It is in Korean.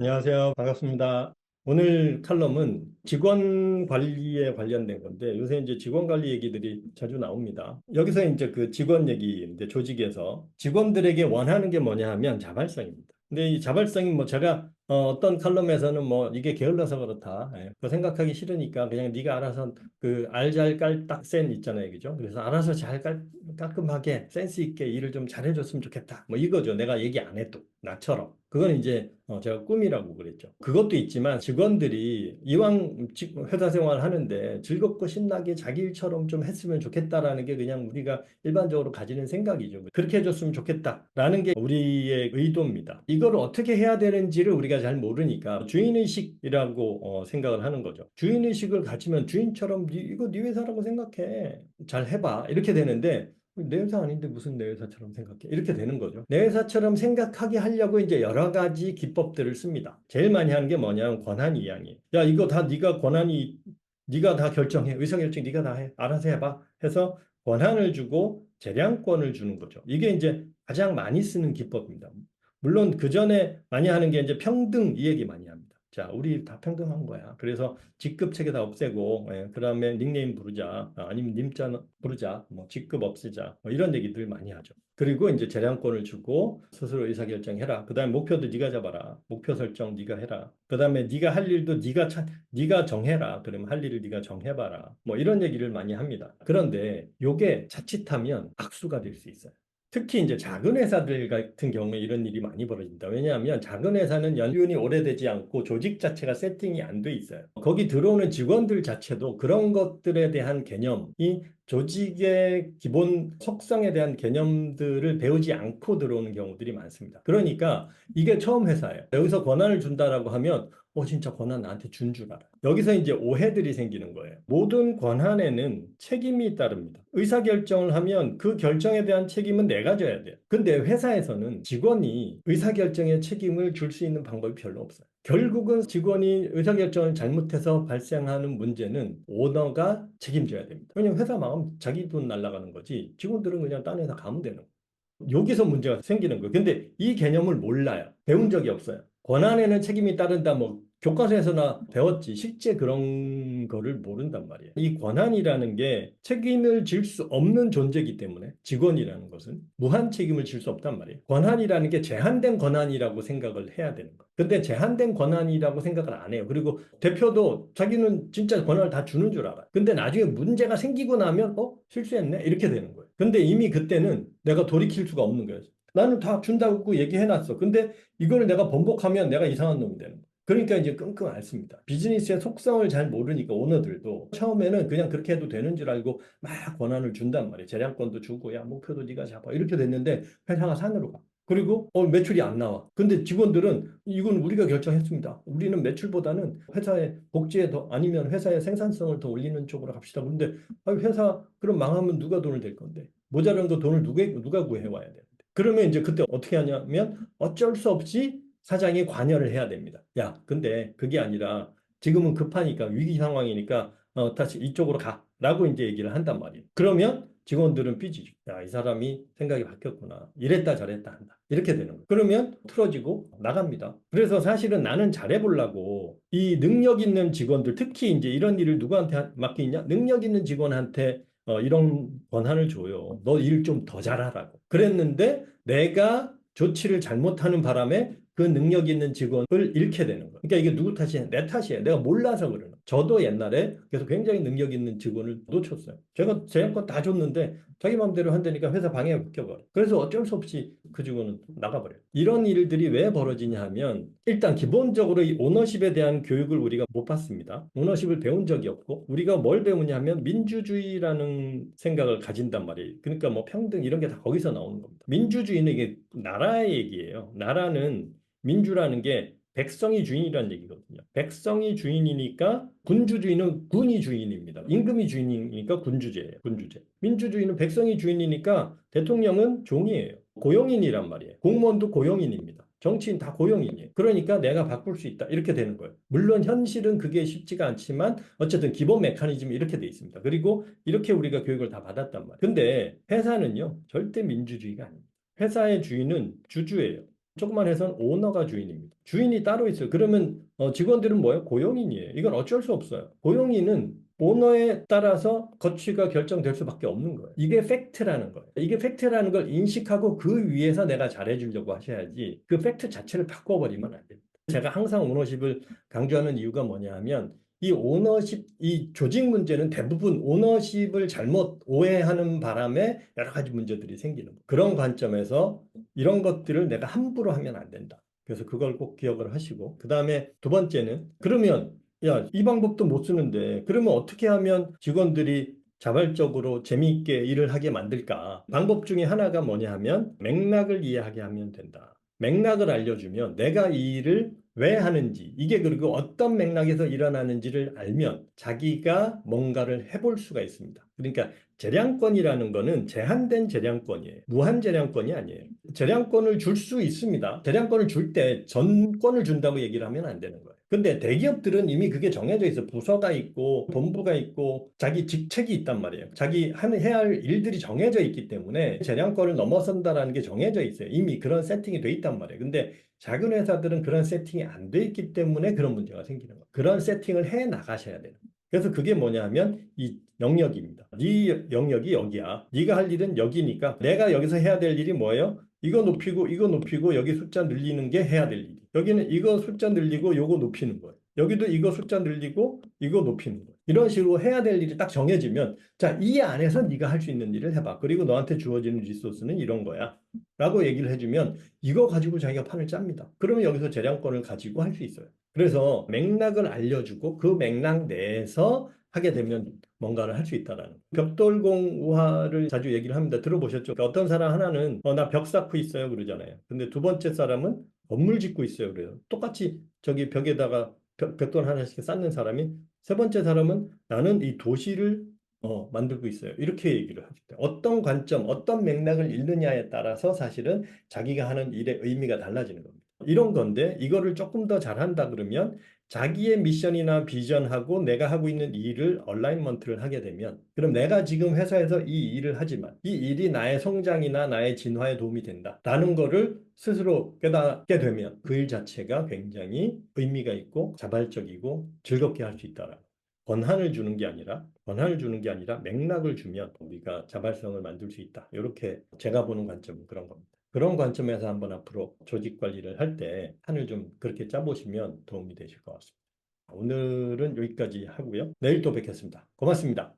안녕하세요. 반갑습니다. 오늘 칼럼은 직원 관리에 관련된 건데 요새 이제 직원 관리 얘기들이 자주 나옵니다. 여기서 이제 그 직원 얘기인데 조직에서 직원들에게 원하는 게 뭐냐 하면 자발성입니다. 근데 이 자발성이 뭐 제가 떤 칼럼에서는 뭐 이게 게을러서 그렇다. 그거 생각하기 싫으니까 그냥 네가 알아서 그 알잘깔딱센 있잖아요. 그죠? 그래서 알아서 잘 깔끔하게 센스 있게 일을 좀 잘해줬으면 좋겠다. 뭐 이거죠. 내가 얘기 안 해도 나처럼. 그건 이제 제가 꿈이라고 그랬죠. 그것도 있지만 직원들이 이왕 회사 생활 하는데 즐겁고 신나게 자기 일처럼 좀 했으면 좋겠다라는 게 그냥 우리가 일반적으로 가지는 생각이죠. 그렇게 해줬으면 좋겠다라는 게 우리의 의도입니다. 이걸 어떻게 해야 되는지를 우리가 잘 모르니까 주인의식이라고 생각을 하는 거죠. 주인의식을 가지면 주인처럼 이거 네 회사라고 생각해. 잘 해봐. 이렇게 되는데 내 회사 아닌데 무슨 내 회사처럼 생각해? 이렇게 되는 거죠. 내 회사처럼 생각하게 하려고 이제 여러 가지 기법들을 씁니다. 제일 많이 하는 게 뭐냐면 권한 이양이에요. 야, 이거 다 네가 다 결정해. 의사결정 네가 다 해. 알아서 해봐. 해서 권한을 주고 재량권을 주는 거죠. 이게 이제 가장 많이 쓰는 기법입니다. 물론 그 전에 많이 하는 게 이제 평등 이 얘기 많이 합니다. 자, 우리 다 평등한 거야. 그래서 직급 체계 다 없애고, 그다음에 닉네임 부르자, 아니면 님자 부르자, 뭐 직급 없애자, 뭐 이런 얘기들 많이 하죠. 그리고 이제 재량권을 주고 스스로 의사결정해라. 그다음에 목표도 네가 잡아라. 목표 설정 네가 해라. 그다음에 네가 할 일도 네가 정해라. 그러면 할 일을 네가 정해봐라. 뭐 이런 얘기를 많이 합니다. 그런데 요게 자칫하면 악수가 될 수 있어요. 특히 이제 작은 회사들 같은 경우에 이런 일이 많이 벌어진다. 왜냐하면 작은 회사는 연륜이 오래되지 않고 조직 자체가 세팅이 안 돼 있어요. 거기 들어오는 직원들 자체도 그런 것들에 대한 개념이 조직의 기본 속성에 대한 개념들을 배우지 않고 들어오는 경우들이 많습니다. 그러니까 이게 처음 회사예요. 여기서 권한을 준다라고 하면 진짜 권한 나한테 준 줄 알아. 여기서 이제 오해들이 생기는 거예요. 모든 권한에는 책임이 따릅니다. 의사결정을 하면 그 결정에 대한 책임은 내가 져야 돼요. 근데 회사에서는 직원이 의사결정에 책임을 줄 수 있는 방법이 별로 없어요. 결국은 직원이 의사결정을 잘못해서 발생하는 문제는 오너가 책임져야 됩니다. 왜냐면 회사 망하면 자기 돈 날아가는 거지 직원들은 그냥 딴 회사 가면 되는 거예요. 여기서 문제가 생기는 거예요. 근데 이 개념을 몰라요. 배운 적이 없어요. 권한에는 책임이 따른다. 뭐 교과서에서나 배웠지. 실제 그런 거를 모른단 말이에요. 이 권한이라는 게 책임을 질 수 없는 존재이기 때문에 직원이라는 것은 무한 책임을 질 수 없단 말이에요. 권한이라는 게 제한된 권한이라고 생각을 해야 되는 거예요. 근데 제한된 권한이라고 생각을 안 해요. 그리고 대표도 자기는 진짜 권한을 다 주는 줄 알아요. 근데 나중에 문제가 생기고 나면 실수했네? 이렇게 되는 거예요. 근데 이미 그때는 내가 돌이킬 수가 없는 거예요. 나는 다 준다고 얘기해놨어. 근데 이걸 내가 번복하면 내가 이상한 놈이 되는 거예요. 그러니까 이제 끙끙 앓습니다. 비즈니스의 속성을 잘 모르니까 오너들도 처음에는 그냥 그렇게 해도 되는 줄 알고 막 권한을 준단 말이에요. 재량권도 주고 야 목표도 네가 잡아 이렇게 됐는데 회사가 산으로 가. 그리고 매출이 안 나와. 근데 직원들은 이건 우리가 결정했습니다. 우리는 매출보다는 회사의 복지에 더 아니면 회사의 생산성을 더 올리는 쪽으로 갑시다. 그런데 회사 그럼 망하면 누가 돈을 댈 건데 모자란 거 돈을 누가 구해와야 되는데 그러면 이제 그때 어떻게 하냐면 어쩔 수 없이 사장이 관여를 해야 됩니다. 야, 근데 그게 아니라 지금은 급하니까 위기 상황이니까 다시 이쪽으로 가라고 이제 얘기를 한단 말이에요. 그러면 직원들은 삐지죠. 야, 이 사람이 생각이 바뀌었구나. 이랬다 저랬다 한다. 이렇게 되는 거예요. 그러면 틀어지고 나갑니다. 그래서 사실은 나는 잘해보려고 이 능력 있는 직원들, 특히 이제 이런 일을 누구한테 맡기냐? 능력 있는 직원한테 이런 권한을 줘요. 너 일 좀 더 잘하라고. 그랬는데 내가 조치를 잘못하는 바람에 그 능력 있는 직원을 잃게 되는 거예요. 그러니까 이게 누구 탓이에요? 내 탓이에요. 내가 몰라서 그러는 거예요. 저도 옛날에 그래서 굉장히 능력 있는 직원을 놓쳤어요. 제가 제한권 다 줬는데 자기 마음대로 한다니까 회사 방해가 바뀌어버려. 그래서 어쩔 수 없이 그 직원은 나가버려요. 이런 일들이 왜 벌어지냐 하면 일단 기본적으로 이 오너십에 대한 교육을 우리가 못 받습니다. 오너십을 배운 적이 없고 우리가 뭘 배우냐 하면 민주주의라는 생각을 가진단 말이에요. 그러니까 뭐 평등 이런 게 다 거기서 나오는 겁니다. 민주주의는 이게 나라의 얘기예요. 나라는 민주라는 게 백성이 주인이라는 얘기거든요. 백성이 주인이니까 군주주의는 군이 주인입니다. 임금이 주인이니까 군주제예요. 군주제. 민주주의는 백성이 주인이니까 대통령은 종이에요. 고용인이란 말이에요. 공무원도 고용인입니다. 정치인 다 고용인이에요. 그러니까 내가 바꿀 수 있다. 이렇게 되는 거예요. 물론 현실은 그게 쉽지가 않지만 어쨌든 기본 메커니즘이 이렇게 돼 있습니다. 그리고 이렇게 우리가 교육을 다 받았단 말이에요. 근데 회사는요. 절대 민주주의가 아닙니다. 회사의 주인은 주주예요. 조금만 해서는 오너가 주인입니다. 주인이 따로 있어요. 그러면 직원들은 뭐예요? 고용인이에요. 이건 어쩔 수 없어요. 고용인은 오너에 따라서 거취가 결정될 수밖에 없는 거예요. 이게 팩트라는 거예요. 이게 팩트라는 걸 인식하고 그 위에서 내가 잘해주려고 하셔야지 그 팩트 자체를 바꿔버리면 안 됩니다. 제가 항상 오너십을 강조하는 이유가 뭐냐 하면 이 오너십, 이 조직 문제는 대부분 오너십을 잘못 오해하는 바람에 여러 가지 문제들이 생기는 거예요. 그런 관점에서 이런 것들을 내가 함부로 하면 안 된다. 그래서 그걸 꼭 기억을 하시고, 그 다음에 두 번째는, 그러면, 야, 이 방법도 못 쓰는데, 그러면 어떻게 하면 직원들이 자발적으로 재미있게 일을 하게 만들까? 방법 중에 하나가 뭐냐 하면, 맥락을 이해하게 하면 된다. 맥락을 알려주면 내가 이 일을 왜 하는지, 이게 그리고 어떤 맥락에서 일어나는지를 알면 자기가 뭔가를 해볼 수가 있습니다. 그러니까 재량권이라는 거는 제한된 재량권이에요. 무한 재량권이 아니에요. 재량권을 줄 수 있습니다. 재량권을 줄 때 전권을 준다고 얘기를 하면 안 되는 거예요. 근데 대기업들은 이미 그게 정해져 있어. 부서가 있고 본부가 있고 자기 직책이 있단 말이에요. 자기 해야 할 일들이 정해져 있기 때문에 재량권을 넘어선다라는 게 정해져 있어요. 이미 그런 세팅이 돼 있단 말이에요. 근데 작은 회사들은 그런 세팅이 안 돼 있기 때문에 그런 문제가 생기는 거예요. 그런 세팅을 해 나가셔야 돼요. 그래서 그게 뭐냐 하면 이 영역입니다. 네 영역이 여기야. 네가 할 일은 여기니까 내가 여기서 해야 될 일이 뭐예요? 이거 높이고 여기 숫자 늘리는 게 해야 될 일이. 여기는 이거 숫자 늘리고 요거 높이는 거예요. 여기도 이거 숫자 늘리고 이거 높이는 거예요. 이런 식으로 해야 될 일이 딱 정해지면 자, 이 안에서 네가 할 수 있는 일을 해봐. 그리고 너한테 주어지는 리소스는 이런 거야. 라고 얘기를 해주면 이거 가지고 자기가 판을 짭니다. 그러면 여기서 재량권을 가지고 할 수 있어요. 그래서 맥락을 알려주고 그 맥락 내에서 하게 되면 뭔가를 할 수 있다라는 벽돌공우화를 자주 얘기를 합니다. 들어보셨죠? 그러니까 어떤 사람 하나는 나 벽 쌓고 있어요 그러잖아요. 근데 두 번째 사람은 건물 짓고 있어요 그래요. 똑같이 저기 벽에다가 벽돌 하나씩 쌓는 사람이 세 번째 사람은 나는 이 도시를 만들고 있어요. 이렇게 얘기를 하죠. 어떤 관점, 어떤 맥락을 읽느냐에 따라서 사실은 자기가 하는 일의 의미가 달라지는 겁니다. 이런 건데 이거를 조금 더 잘한다 그러면 자기의 미션이나 비전하고 내가 하고 있는 일을 얼라이먼트를 하게 되면 그럼 내가 지금 회사에서 이 일을 하지만 이 일이 나의 성장이나 나의 진화에 도움이 된다라는 거를 스스로 깨닫게 되면 그 일 자체가 굉장히 의미가 있고 자발적이고 즐겁게 할 수 있다라는 권한을 주는 게 아니라 맥락을 주면 우리가 자발성을 만들 수 있다. 이렇게 제가 보는 관점은 그런 겁니다. 그런 관점에서 한번 앞으로 조직 관리를 할 때 판을 좀 그렇게 짜보시면 도움이 되실 것 같습니다. 오늘은 여기까지 하고요. 내일 또 뵙겠습니다. 고맙습니다.